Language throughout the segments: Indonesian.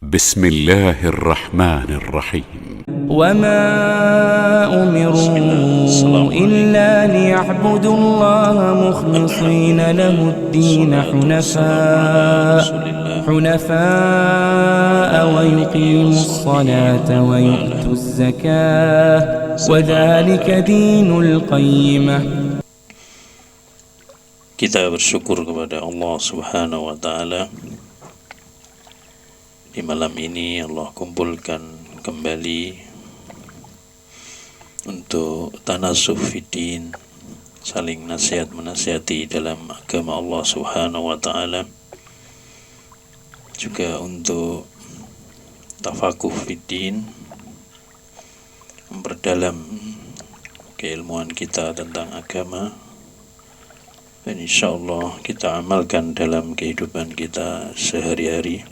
بسم الله الرحمن الرحيم وما أمروا إلا ليعبدوا الله مخلصين له الدين حنفاء ويقيموا الصلاة ويؤتوا الزكاة وذلك دين القيمة. Kita bersyukur kepada Allah Subhanahu wa Ta'ala. Di malam ini Allah kumpulkan kembali untuk tanasuh fiddin, saling nasihat menasihati dalam agama Allah Subhanahu wa Ta'ala, juga untuk tafakuh fiddin, memperdalam keilmuan kita tentang agama, dan insyaallah kita amalkan dalam kehidupan kita sehari-hari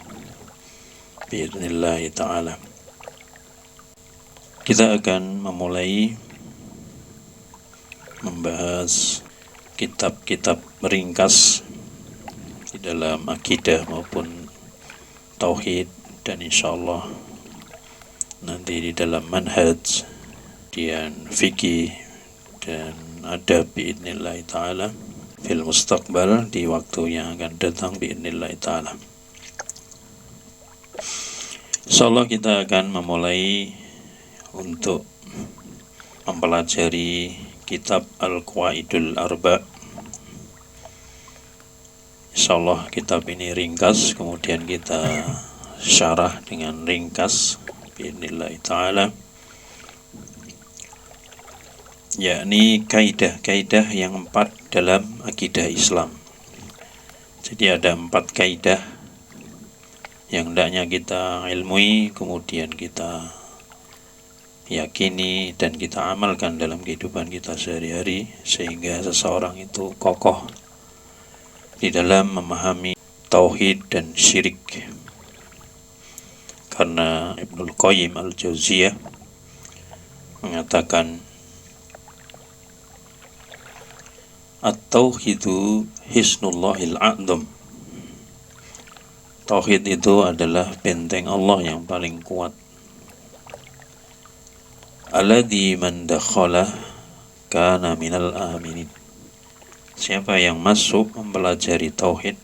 bi'idznillah ta'ala. Kita akan memulai membahas kitab-kitab ringkas di dalam akidah maupun tauhid, dan insyaallah nanti di dalam manhaj dan fikih dan adab bi'idznillah ta'ala fil mustaqbal, di waktu yang akan datang bi'idznillah ta'ala. Insyaallah kita akan memulai untuk mempelajari kitab Al-Qawaidul Arba'. Insyaallah kitab ini ringkas, kemudian kita syarah dengan ringkas bi'idznillah ta'ala, yakni kaidah-kaidah yang 4 dalam akidah Islam. Jadi ada 4 kaidah yang hendaknya kita ilmui, kemudian kita yakini dan kita amalkan dalam kehidupan kita sehari-hari, sehingga seseorang itu kokoh di dalam memahami tauhid dan syirik. Karena Ibnul Qayyim Al-Jauziyah mengatakan at-tauhidu hisnullahil a'dham. Tauhid itu adalah benteng Allah yang paling kuat. Alladzi man dakhala kana minal aminin. Siapa yang masuk mempelajari tauhid,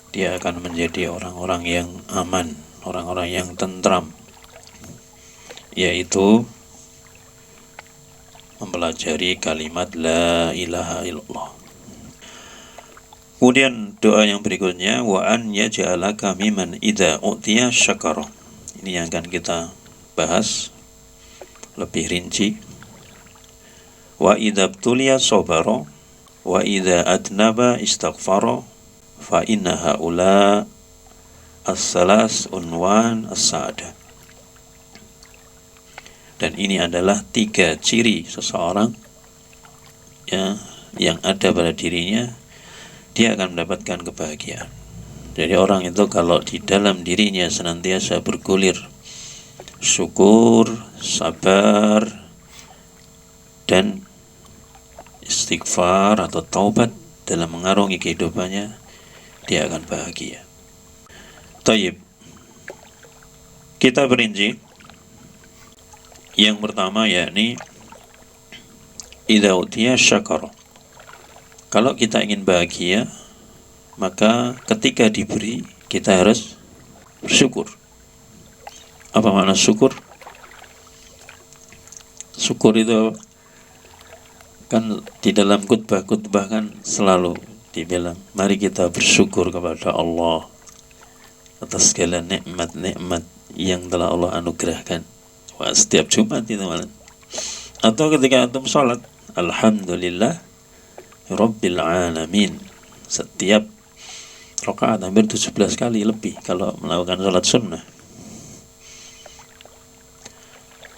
dia akan menjadi orang-orang yang aman, orang-orang yang tentram, yaitu mempelajari kalimat la ilaha illallah. Kemudian doa yang berikutnya, wa an yaj'alaka mimman idza utiya syakara. Ini yang akan kita bahas lebih rinci. Wa idza btuliya sabara wa idza adnaba istaghfara fa inna haula as-salas unwan as-sa'adah. Dan ini adalah 3 ciri seseorang ya, yang ada pada dirinya, dia akan mendapatkan kebahagiaan. Jadi orang itu kalau di dalam dirinya senantiasa bergulir syukur, sabar, dan istighfar atau taubat dalam mengarungi kehidupannya, dia akan bahagia. Tayyib, kita berinci. Yang pertama yakni idza utiya syakara. Kalau kita ingin bahagia, maka ketika diberi, kita harus bersyukur. Apa makna syukur? Syukur itu kan di dalam khutbah kan selalu dibilang, mari kita bersyukur kepada Allah atas segala nikmat-nikmat yang telah Allah anugerahkan. Wah, setiap Jumat itu malah. Atau ketika antum sholat, alhamdulillah Rabbil Alamin. Setiap rakaat hampir 17 kali lebih kalau melakukan sholat sunnah.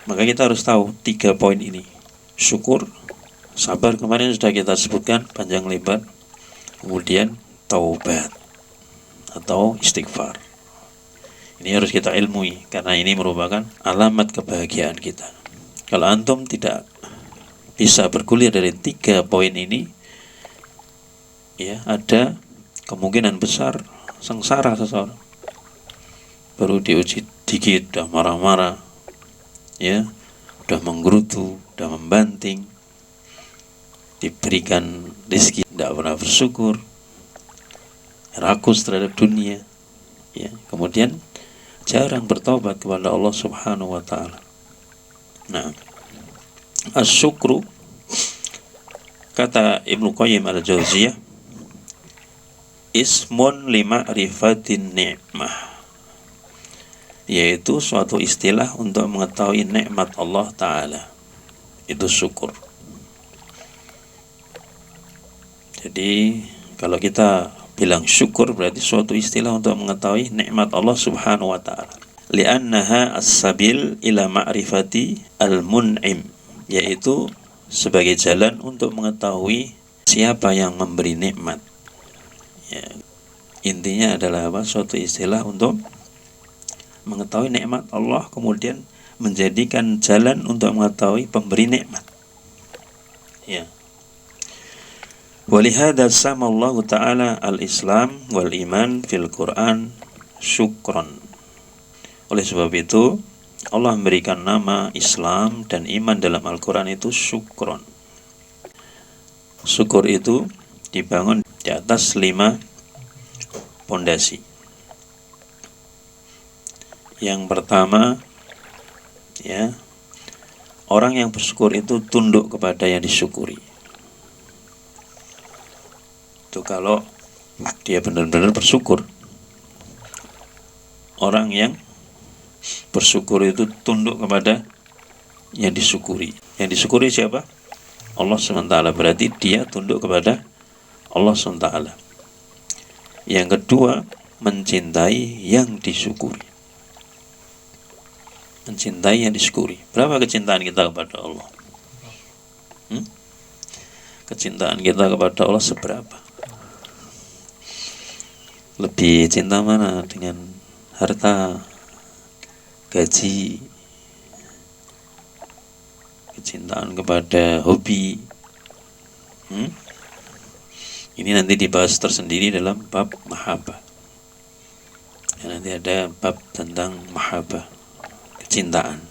Maka kita harus tahu 3 poin ini. Syukur, sabar kemarin sudah kita sebutkan panjang lebar. Kemudian taubat atau istighfar. Ini harus kita ilmui, karena ini merupakan alamat kebahagiaan kita. Kalau antum tidak bisa bergulir dari 3 poin ini, ya ada kemungkinan besar sengsara seseorang. baru diuji dikit udah marah-marah, ya, udah menggerutu, udah membanting. Diberikan rezeki tidak pernah bersyukur, rakus terhadap dunia, ya, kemudian jarang bertobat kepada Allah Subhanahu wa taala. Nah, asyukru, kata Ibnu Qayyim al-Jauziyah, ismun lima'rifatin ni'mah, yaitu suatu istilah untuk mengetahui nikmat Allah Ta'ala. Itu syukur. Jadi kalau kita bilang syukur berarti suatu istilah untuk mengetahui nikmat Allah Subhanahu wa taala. Li'annaha as-sabil ila ma'rifati al-mun'im, yaitu sebagai jalan untuk mengetahui siapa yang memberi nikmat. Ya, intinya adalah apa? Suatu istilah untuk mengetahui nikmat Allah, kemudian menjadikan jalan untuk mengetahui pemberi nikmat. Ya. Walihada samallahu ta'ala al-Islam wal iman fil Quran syukron. Oleh sebab itu Allah memberikan nama Islam dan iman dalam Al-Quran itu syukron. Syukur itu dibangun di atas 5 pondasi. Yang pertama, ya, orang yang bersyukur itu tunduk kepada yang disyukuri. Itu kalau dia benar-benar bersyukur. Orang yang bersyukur itu tunduk kepada yang disyukuri. Yang disyukuri siapa? Allah SWT. Berarti dia tunduk kepada Allah SWT. Yang kedua, mencintai yang disyukuri. Mencintai yang disyukuri. Berapa kecintaan kita kepada Allah? Kecintaan kita kepada Allah seberapa? Lebih cinta mana? Dengan harta, gaji, kecintaan kepada hobi? Ini nanti dibahas tersendiri dalam bab mahabbah. Ya, nanti ada bab tentang mahabbah, kecintaan.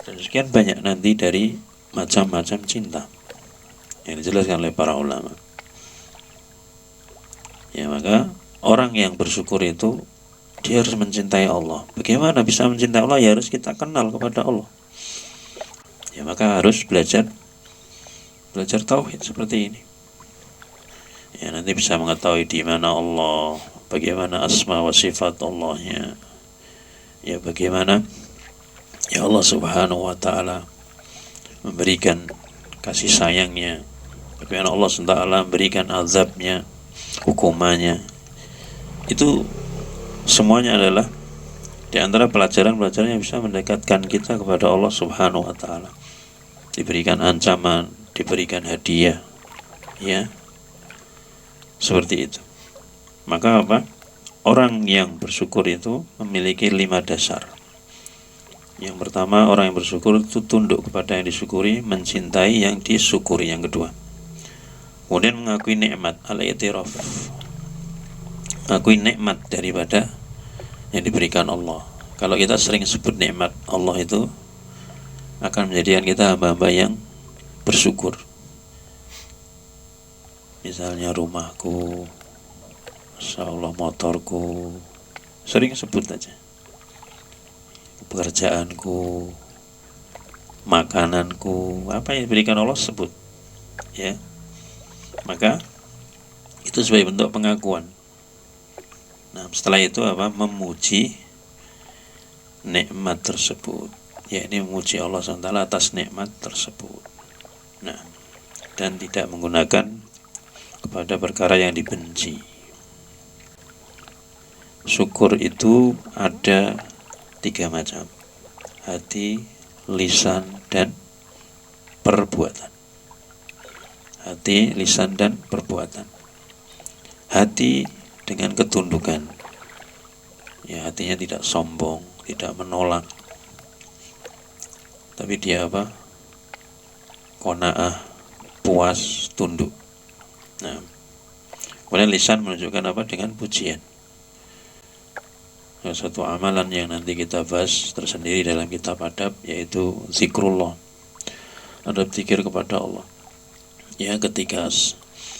Dan sekian banyak nanti dari macam-macam cinta yang dijelaskan oleh para ulama. Ya, maka orang yang bersyukur itu dia harus mencintai Allah. Bagaimana bisa mencintai Allah? Ya harus kita kenal kepada Allah. Ya, maka harus belajar tauhid seperti ini. Ya, nanti bisa mengetahui di mana Allah, bagaimana asma wa sifat Allahnya. Ya, bagaimana ya Allah Subhanahu wa taala memberikan kasih sayangnya, bagaimana Allah SWT memberikan azabnya, hukumannya. Itu semuanya adalah di antara pelajaran-pelajaran yang bisa mendekatkan kita kepada Allah Subhanahu wa taala. Diberikan ancaman, diberikan hadiah, ya. Seperti itu. Maka apa? Orang yang bersyukur itu memiliki 5 dasar. Yang pertama, orang yang bersyukur itu tunduk kepada yang disyukuri, mencintai yang disyukuri. Yang kedua, kemudian mengakui nikmat, al-i'tiraf, mengakui nikmat daripada yang diberikan Allah. Kalau kita sering sebut nikmat Allah itu akan menjadikan kita hamba-hamba yang bersyukur. Misalnya rumahku, Masya Allah, motorku, sering sebut aja. Pekerjaanku, makananku, apa yang diberikan Allah sebut, ya. Maka itu sebagai bentuk pengakuan. Nah, setelah itu apa? Memuji nikmat tersebut, yakni memuji Allah SWT atas nikmat tersebut. Nah, dan tidak menggunakan kepada perkara yang dibenci. Syukur itu ada 3 macam: hati, lisan, dan perbuatan. Hati, lisan, dan perbuatan. Hati dengan ketundukan. Ya, hatinya tidak sombong, tidak menolak. Tapi dia apa? Qanaah, puas, tunduk. Nah, kemudian lisan menunjukkan apa? Dengan pujian. salah satu amalan yang nanti kita bahas tersendiri dalam kitab adab, yaitu zikrullah, adab zikir kepada Allah. Ya, ketika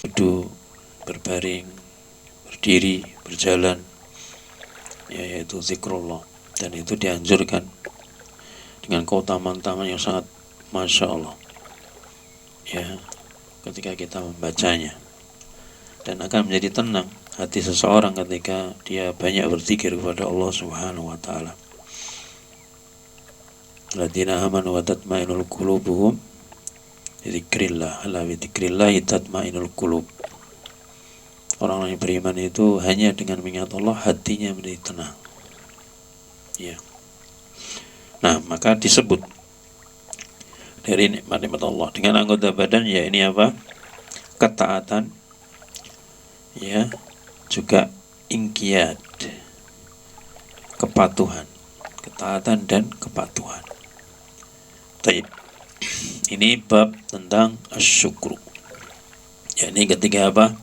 duduk, berbaring, berdiri, berjalan, ya, yaitu zikrullah. Dan itu dianjurkan dengan keutamaan yang sangat Masya Allah, ya, ketika kita membacanya. Dan akan menjadi tenang hati seseorang ketika dia banyak berzikir kepada Allah Subhanahu wa ta'ala. Alladzina amanu wa tatma'innul qulubuhum dzikrillah, ala dzikrillah tatma'innul qulub. Orang yang beriman itu hanya dengan mengingat Allah hatinya menjadi tenang. Ya. Nah, maka disebut dari nikmat-nikmat Allah dengan anggota badan, ya ini apa? Ketaatan, ya, juga ingkiyat, kepatuhan, ketaatan dan kepatuhan. Baik. Ini bab tentang asyukru. Ya, ini ketika apa?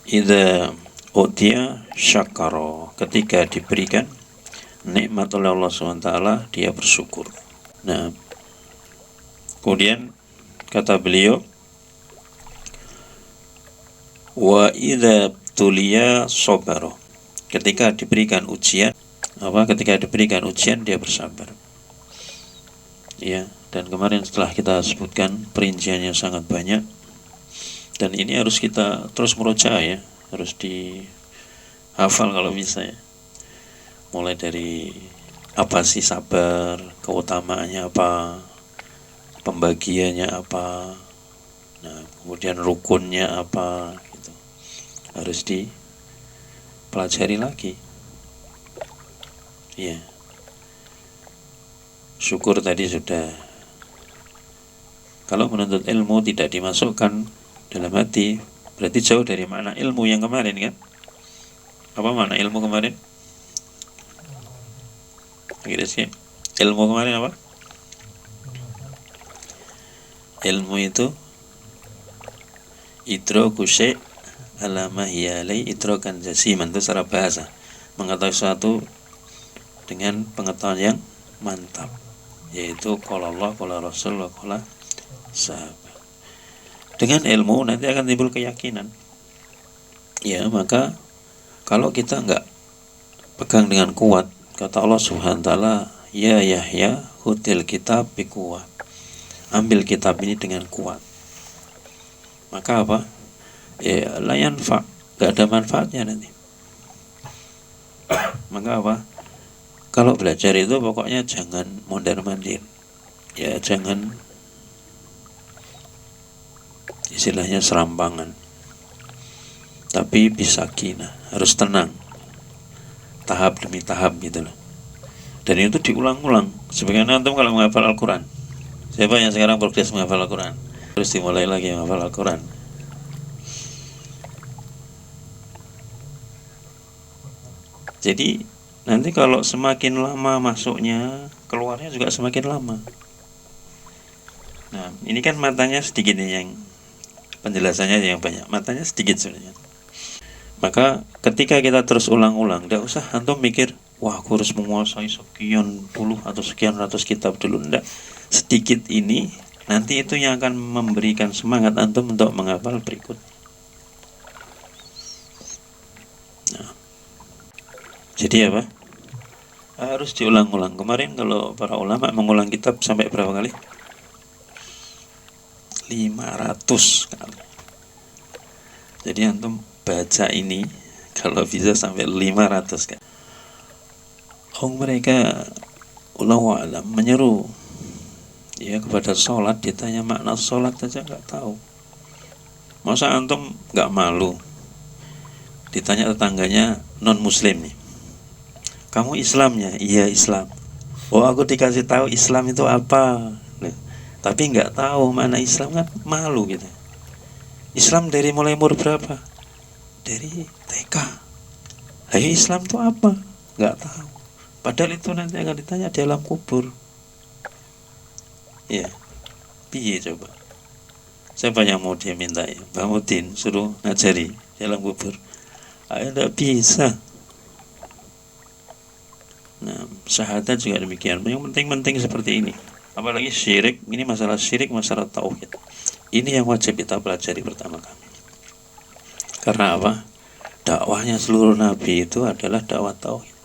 Idza utiya syakara, ketika diberikan nikmat oleh Allah SWT, dia bersyukur. Nah, kemudian kata beliau, wa idza tuliya sabara, ketika diberikan ujian, ketika diberikan ujian dia bersabar. Ya, dan kemarin setelah kita sebutkan perinciannya sangat banyak, dan ini harus kita terus murojaah, ya, harus dihafal kalau bisa, ya. Mulai dari apa sih sabar, keutamaannya apa, pembagiannya apa, nah kemudian rukunnya apa, gitu. Harus dipelajari lagi. Ya, syukur tadi sudah. Kalau menuntut ilmu tidak dimasukkan dalam hati, berarti jauh dari makna ilmu yang kemarin, kan? Apa makna ilmu kemarin? Ilmu kemarin apa? Ilmu itu idraku syai' ala ma hiya alai idrakan jasiman, itu secara bahasa, mengetahui sesuatu dengan pengetahuan yang mantap, yaitu qala Allah, qala Rasul, wa qala sahabat. Dengan ilmu nanti akan timbul keyakinan. Ya, maka kalau kita enggak pegang dengan kuat, kata Allah Subhanahu wa ta'ala, ya Yahya hutil kitab bikuwah, ambil kitab ini dengan kuat. Maka apa? Ya, la yanfa, gak ada manfaatnya nanti. Maka apa? Kalau belajar itu pokoknya jangan mondar-mandir. Ya, jangan istilahnya serampangan. Tapi bisakinah, harus tenang. Tahap demi tahap gitu loh. Dan itu diulang-ulang. Sebagaimana antum kalau menghafal Al-Quran. Siapa yang sekarang progres menghafal Al-Quran? Terus dimulai lagi menghafal Al-Quran. Jadi nanti kalau semakin lama masuknya, keluarnya juga semakin lama. Nah, ini kan matanya sedikit nih, yang penjelasannya yang banyak, matanya sedikit sebenarnya. Maka ketika kita terus ulang-ulang, tidak usah antum mikir, wah aku harus menguasai sekian puluh atau sekian ratus kitab dulu. Tidak, sedikit ini nanti itu yang akan memberikan semangat antum untuk menghafal berikut. Nah, jadi apa? Harus diulang-ulang. Kemarin kalau para ulama mengulang kitab sampai berapa kali? 500 kali. Jadi antum baca ini kalau bisa sampai 500 kan. Mereka ulama alam menyeru, ya, kepada sholat, ditanya makna sholat aja nggak tahu. Masa antum nggak malu ditanya tetangganya non muslim nih, kamu Islamnya? Iya Islam. Oh, aku dikasih tahu Islam itu apa, tapi nggak tahu mana Islam, kan malu gitu. Islam dari mulai umur berapa? Dari TK. Ayo Islam itu apa? Nggak tahu. Padahal itu nanti akan ditanya di alam kubur. Ya, piye coba? Siapa yang mau dia minta ya? Mbak Mudin suruh ngajari di alam kubur. Ayo, nggak bisa. syahadat juga demikian. Yang penting-penting seperti ini. Apalagi syirik, ini masalah syirik, masalah tauhid. Ini yang wajib kita pelajari pertama kali. Karena apa? Dakwahnya seluruh nabi itu adalah dakwah tauhid.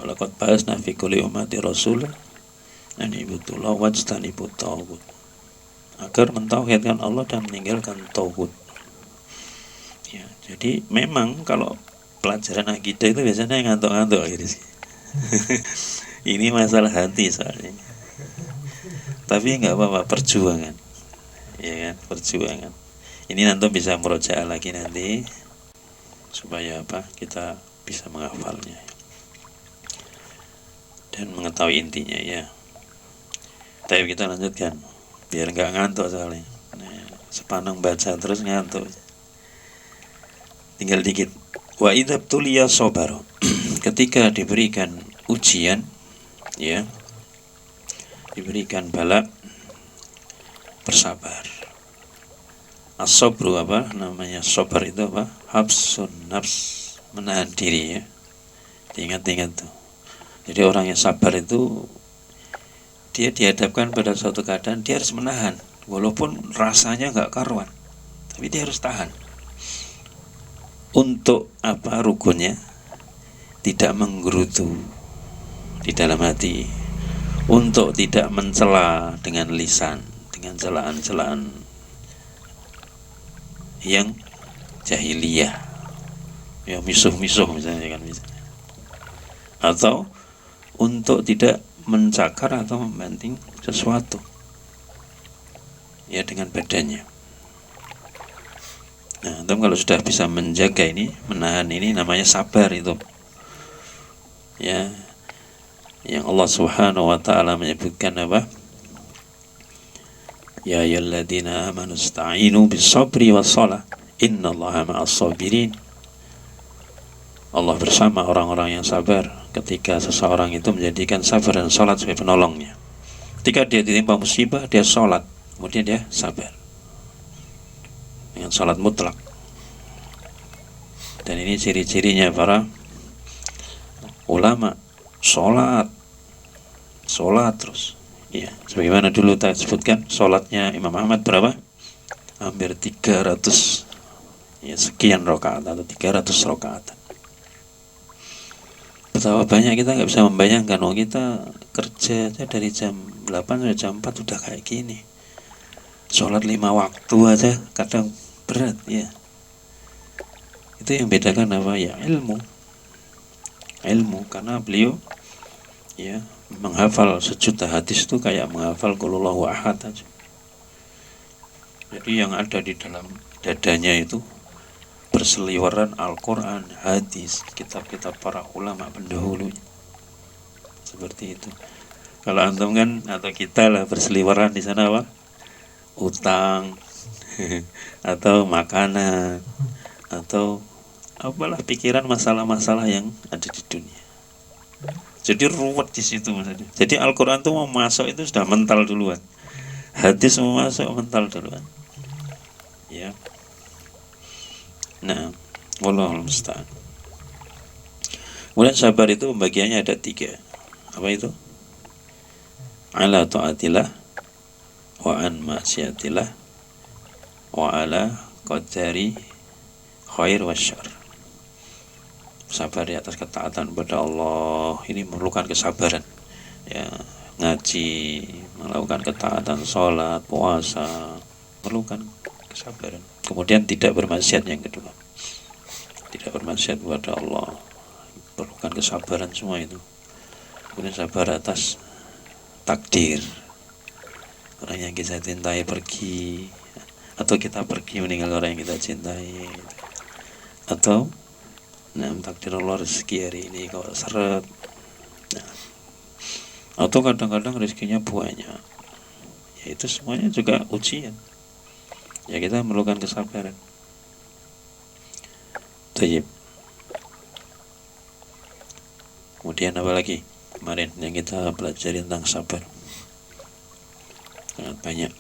Walaqad ba'atsna fi kulli ummati rasulan an ibudullah wajtanibut taghut. Agar mentauhidkan Allah dan meninggalkan tauhid. Ya, jadi memang kalau pelajaran akidah itu biasanya ngantuk-ngantuk gitu sih. Ini masalah hati soalnya. Tapi nggak apa-apa, perjuangan, ya kan, perjuangan. Ini nanti bisa merojaah lagi nanti supaya apa? Kita bisa menghafalnya dan mengetahui intinya ya. Tapi kita lanjutkan biar nggak ngantuk soalnya. Nah, sepanang baca terus ngantuk. Tinggal dikit. Wa idza tuliya sabar. Ketika diberikan ujian, ya, diberikan bala, bersabar. As-sabru apa namanya? Sabar itu apa? Habsun nafs, menahan diri ya. Ingat-ingat tuh. Jadi orang yang sabar itu dia dihadapkan pada suatu keadaan dia harus menahan, walaupun rasanya nggak karuan, tapi dia harus tahan. Untuk apa rukunnya? Tidak menggerutu di dalam hati, untuk tidak mencela dengan lisan, dengan celaan-celaan yang jahiliyah, ya misuh-misuh misalnya kan, misalnya. Atau untuk tidak mencakar atau membanting sesuatu ya dengan badannya. Nah, kalau sudah bisa menjaga ini, menahan ini, namanya sabar itu. Ya, yang Allah Subhanahu wa taala menyebutkan apa? Ya ayyuhalladzina amanu ista'inu bis-sabri was-shalah innallaha ma'as-sabirin. Allah bersama orang-orang yang sabar ketika seseorang itu menjadikan sabar dan sholat sebagai penolongnya. Ketika dia ditimpa musibah, dia sholat, kemudian dia sabar dengan sholat mutlak. Dan ini ciri-cirinya para ulama, sholat terus ya, sebagaimana dulu saya sebutkan, sholatnya Imam Ahmad berapa? Hampir 300 ya, sekian rakaat atau 300 rakaat. Betapa banyak kita nggak bisa membayangkan, kita kerja aja dari jam 8 sampai jam 4 udah kayak gini. Sholat 5 waktu aja kadang berat ya. Itu yang bedakan apa ya? Ilmu, karena beliau ya menghafal sejuta hadis itu kayak menghafal qul huwallahu ahad aja. Jadi yang ada di dalam dadanya itu berseliweran Al-Quran, hadis, kitab-kitab para ulama pendahulu. Seperti itu. Kalau antum kan atau kita lah berseliweran di sana apa? Utang atau makanan atau apalah pikiran masalah-masalah yang ada di dunia. Jadi ruwet di situ maksudnya. Jadi Al-Quran itu mau masuk itu sudah mental duluan. Hadis mau masuk mental duluan. Ya. Nah, wallahul musta'an. Kemudian sabar itu pembagiannya ada 3. Apa itu? Ala ta'atillah wa an ma'siyatillah wa ala qadari khair wa syarr. Sabar di atas ketaatan kepada Allah ini memerlukan kesabaran. Ya, ngaji, melakukan ketaatan, sholat, puasa, memerlukan kesabaran. Kemudian tidak bermaksiat yang kedua. Tidak bermaksiat kepada Allah. Perlukan kesabaran semua itu. Kemudian sabar atas takdir. Orang yang kita cintai pergi, atau kita pergi meninggal orang yang kita cintai. Atau takdir Allah rezeki hari ini kalau seret. Nah, atau kadang-kadang rezekinya banyak. Ya itu semuanya juga ujian. Ya kita memerlukan kesabaran. Tayyib. Kemudian apa lagi? Kemarin yang kita pelajari tentang sabar. Sangat banyak.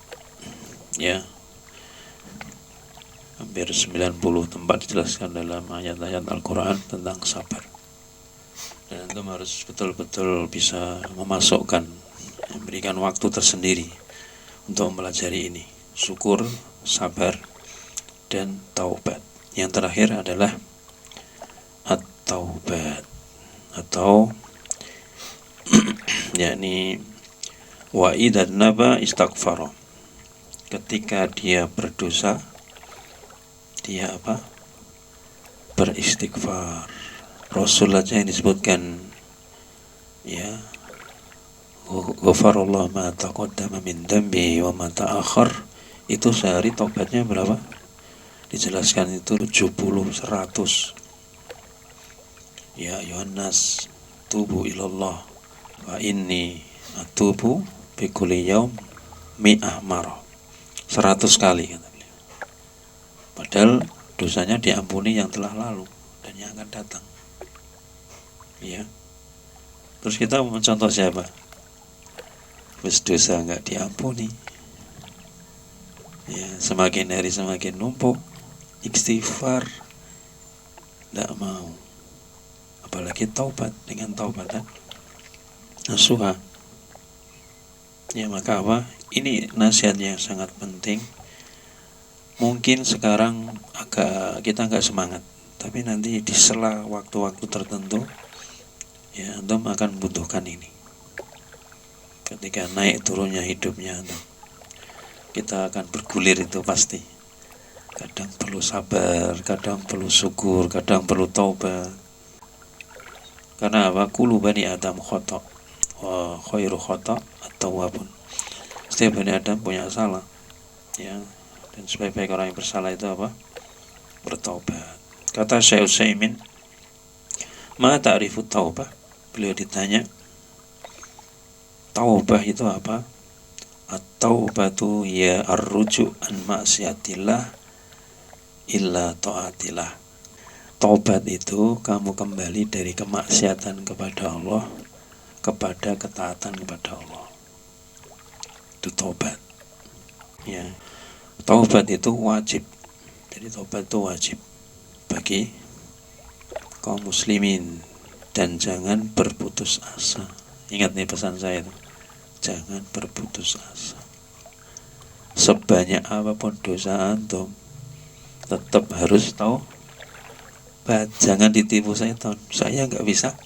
Ya. Hampir 90 tempat dijelaskan dalam ayat-ayat Al-Quran tentang sabar. Dan antum harus betul-betul bisa memasukkan, memberikan waktu tersendiri untuk mempelajari ini. Syukur, sabar, dan taubat. Yang terakhir adalah at-taubat, atau yakni wa idzan naba istaghfara. Ketika dia berdosa, dia apa? Beristighfar. Rasul aja yang disebutkan, ya, ghafarallahu ma taqaddama min dambi wa ma ta'akhir, itu sehari taubatnya berapa? Dijelaskan itu 70, 100. Ya Yohanes, tubu ilallah wa inni atubu bi kulli yaum mi'ah marah. 100 kali kata beliau. Padahal dosanya diampuni yang telah lalu dan yang akan datang. Ya. Terus kita mencontoh siapa? Wis dosa enggak diampuni. Ya, semakin hari semakin numpuk. Istighfar enggak mau. Apalagi taubat, dengan taubatan nasuha. Ya, maka apa? Ini nasihat yang sangat penting. Mungkin sekarang kita nggak semangat, tapi nanti di sela waktu-waktu tertentu, ya antum akan membutuhkan ini. Ketika naik turunnya hidupnya antum, kita akan bergulir itu pasti. Kadang perlu sabar, kadang perlu syukur, kadang perlu taubat. Karena apa? Kullu bani Adam khata' wa khairu khata' at-tawwabun. Setiap bani Adam punya salah, ya, dan sebaik-baik orang yang bersalah itu apa? Bertaubat. Kata Syekh Utsaimin, ma ta'rifu taubah? Beliau ditanya, taubah itu apa? At-taubatu ya ar-ruju' an ma'siyatillah illa ta'atillah. Taubat itu kamu kembali dari kemaksiatan kepada Allah kepada ketaatan kepada Allah. Itu taubat. Ya. Taubat itu wajib. Jadi taubat itu wajib bagi kaum muslimin, dan jangan berputus asa. Ingat nih pesan saya itu. Jangan berputus asa. Sebanyak apapun dosa antum, tetap harus tahu. Jangan ditipu setan. Saya nggak bisa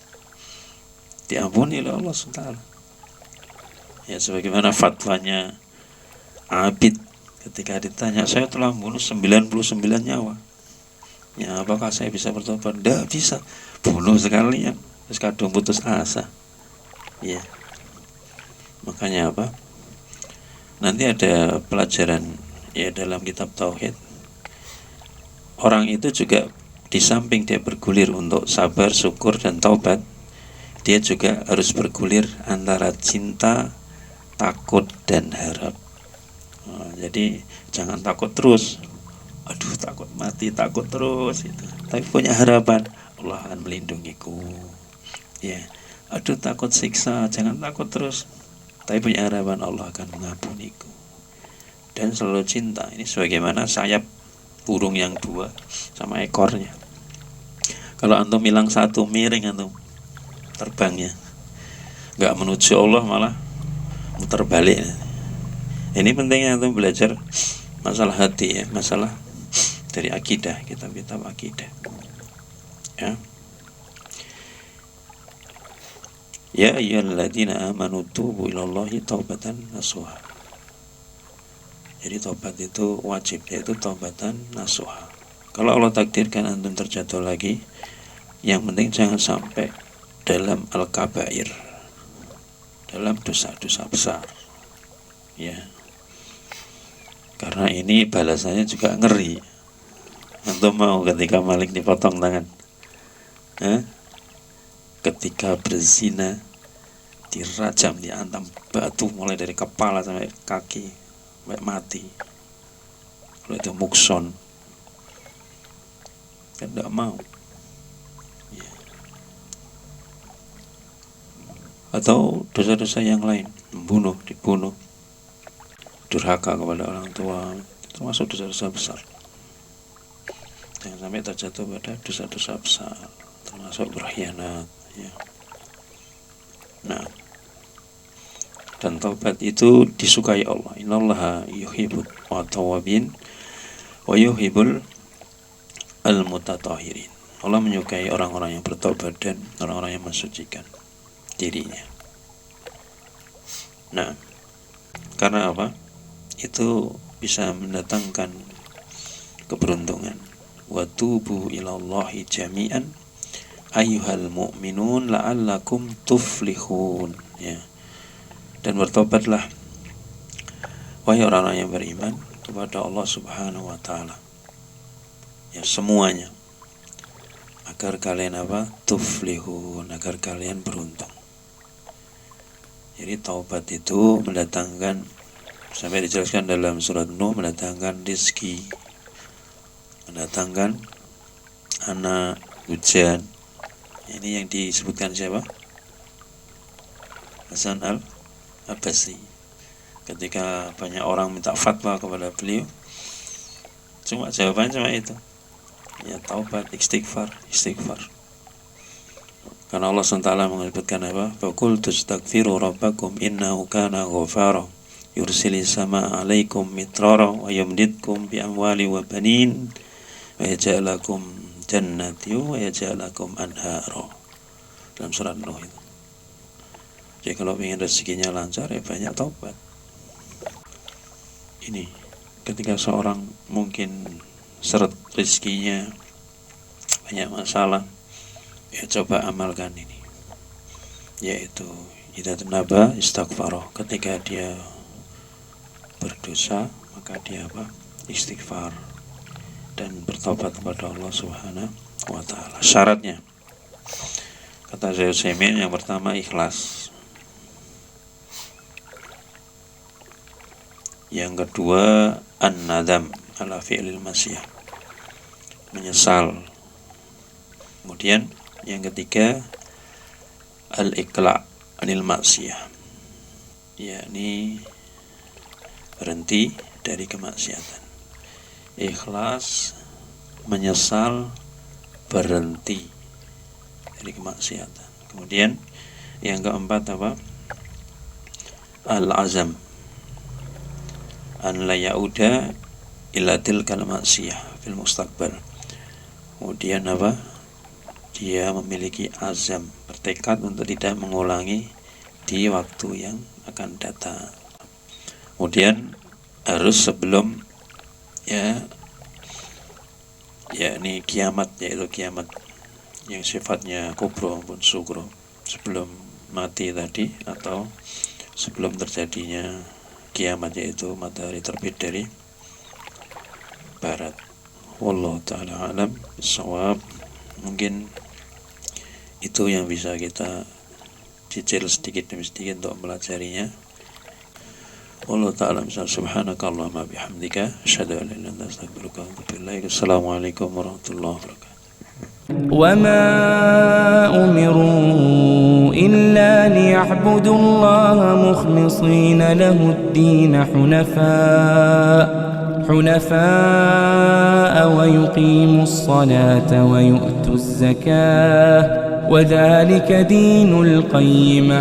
diampuni oleh Allah SWT. Ya, sebagaimana fatwanya Abid ketika ditanya, saya telah membunuh 99 nyawa. Ya, apakah saya bisa bertobat? Tidak bisa. Bunuh sekalian. Terus kadung putus asa. Ya. Makanya apa? Nanti ada pelajaran ya dalam kitab Tauhid. Orang itu juga di samping dia bergulir untuk sabar, syukur, dan taubat, dia juga harus bergulir antara cinta, takut, dan harap. Jadi jangan takut terus. Aduh, takut mati, takut terus itu. Tapi punya harapan, Allah akan melindungiku. Ya. Aduh, takut siksa, jangan takut terus. Tapi punya harapan, Allah akan mengampuniku. Dan selalu cinta. Ini sebagaimana sayap burung yang dua sama ekornya. Kalau antum hilang satu, miring antum terbangnya, nggak menuju Allah, malah muter balik. Ini pentingnya antum belajar masalah hati, ya, masalah dari akidah, kitab-kitab akidah. Ya. Ya ayyuhalladzina amanu tubu ilallahi taubatan nasuha. Jadi taubat itu wajib, yaitu taubatan nasuha. Kalau Allah takdirkan antum terjatuh lagi, yang penting jangan sampai dalam al-kabair, dalam dosa-dosa besar. Ya. Karena ini balasannya juga ngeri. Antum mau ketika maling dipotong tangan? Ketika berzina dirajam, diantam batu mulai dari kepala sampai kaki, sampai mati. Kalau itu mukson, kan tidak mau. Ya. Atau dosa-dosa yang lain, membunuh, dibunuh, durhaka kepada orang tua, termasuk dosa-dosa besar. Jangan sampai terjatuh pada dosa-dosa besar, termasuk berkhianat. Ya. Nah, dan taubat itu disukai Allah. Innallaha yuhibbut tawwabin wa yuhibbul al-mutatahhirin. Allah menyukai orang-orang yang bertobat dan orang-orang yang mensucikan dirinya. Nah, karena apa? Itu bisa mendatangkan keberuntungan. Wa tubu ilallahi jami'an ayyuhal mu'minun la'allakum tuflihun, ya. Dan bertobatlah wahai orang-orang yang beriman kepada Allah Subhanahu wa taala, ya, semuanya, agar kalian apa? Tuflihun, agar kalian beruntung. Jadi taubat itu mendatangkan, sampai dijelaskan dalam surat Nuh, mendatangkan rezeki, mendatangkan anak, hujan. Ini yang disebutkan siapa? Hasan al-Basri. Ketika banyak orang minta fatwa kepada beliau, cuma jawabannya cuma itu, ya, taubat, istighfar. Karena Allah SWT menyebutkan apa? Faqul tastaghfiru rabbakum innahu kana ghafara yursilis sama alaikum mitrara wa yumdidkum bi amwali wa banin wa yaj'alakum jannati wa yaj'alakum anhara. Dalam surat Nuh itu. Jadi kalau ingin rezekinya lancar, ya banyak taubat. Ini ketika seorang mungkin seret rezekinya, banyak masalah, ya coba amalkan ini, yaitu idza tanaba istighfar. Ketika dia berdosa, maka dia apa? Istighfar dan bertobat kepada Allah Subhanahu wa taala. Syaratnya, kata Syekh Utsaimin, yang pertama ikhlas. Yang kedua an-nadam ala fi'lil masyiyah, menyesal. Kemudian yang ketiga al-iqla' anil maksiyah, yakni berhenti dari kemaksiatan. Ikhlas, menyesal, berhenti dari kemaksiatan. Kemudian yang keempat apa? Al-azam an la ya'uda ila tilkal maksiyah fil mustaqbal. Kemudian apa? Dia memiliki azam, bertekad untuk tidak mengulangi di waktu yang akan datang. Kemudian harus sebelum yakni kiamat, yaitu kiamat yang sifatnya kubro maupun sugro, sebelum mati tadi atau sebelum terjadinya kiamat, yaitu matahari terbit dari barat. Wallahu ta'ala alam bissawab. Mungkin itu yang bisa kita cicil sedikit demi sedikit untuk mempelajarinya. Wallahu ta'ala misal. Subhanakallahumma bihamdika asyhadu an la ilaha illa anta astaghfiruka wa atubu ilaik. Assalamualaikum warahmatullahi wabarakatuh. وما أمروا إلا ليعبدوا الله مخلصين له الدين حنفاء ويقيموا الصلاة ويؤتوا الزكاة وذلك دين القيمة